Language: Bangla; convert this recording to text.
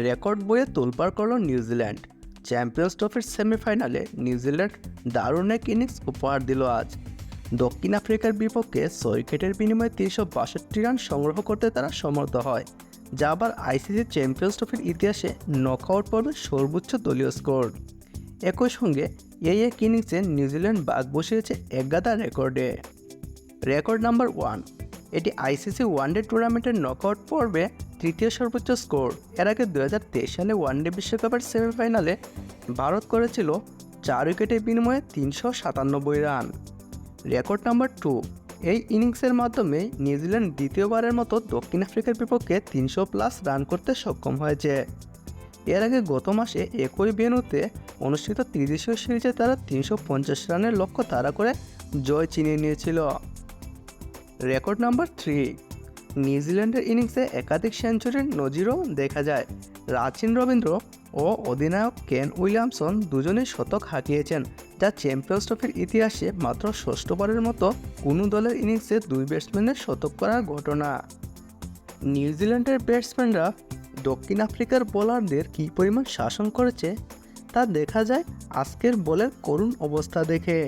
রেকর্ড বইয়ে তোলপাড় করল নিউজিল্যান্ড। চ্যাম্পিয়ন্স ট্রফির সেমিফাইনালে নিউজিল্যান্ড দারুণ এক ইনিংস উপহার দিল আজ। দক্ষিণ আফ্রিকার বিপক্ষে 6 উইকেটের বিনিময়ে 362 রান সংগ্রহ করতে তারা সমর্থ হয়, যা আবার আইসিসি চ্যাম্পিয়ন্স ট্রফির ইতিহাসে নকআউট পর্বের সর্বোচ্চ দলীয় স্কোর। একই সঙ্গে এই এক ইনিংসে নিউজিল্যান্ড বাগ বসিয়েছে একগাদা রেকর্ডে। রেকর্ড নাম্বার 1, এটি আইসিসি ওয়ানডে টুর্নামেন্টের নকআউট পর্বে তৃতীয় সর্বোচ্চ স্কোর। এর আগে 2023 সালে ওয়ানডে বিশ্বকাপের সেমিফাইনালে ভারত করেছিল 4 উইকেটের বিনিময়ে 397 রান। রেকর্ড নাম্বার 2, এই ইনিংসের মাধ্যমে নিউজিল্যান্ড দ্বিতীয়বারের মতো দক্ষিণ আফ্রিকার বিপক্ষে 300+ রান করতে সক্ষম হয়েছে। এর আগে গত মাসে একই ভেন্যুতে অনুষ্ঠিত ত্রিদেশীয় সিরিজে তারা 350 রানের লক্ষ্য তাড়া করে জয় ছিনিয়ে নিয়েছিল। রেকর্ড নাম্বার 3, নিউজিল্যান্ডের ইনিংসে একাধিক সেঞ্চুরির নজিরও দেখা যায়। রাচিন রবীন্দ্র ও অধিনায়ক কেন উইলিয়ামসন দুজনেই শতক হাঁকিয়েছেন, যা চ্যাম্পিয়ন্স ট্রফির ইতিহাসে মাত্র ষষ্ঠবারের মতো কোনো দলের ইনিংসে 2 ব্যাটসম্যানের শতক করার ঘটনা। নিউজিল্যান্ডের ব্যাটসম্যানরা দক্ষিণ আফ্রিকার বোলারদের কী পরিমাণ শাসন করেছে তা দেখা যায় আজকের বলের করুণ অবস্থা দেখে।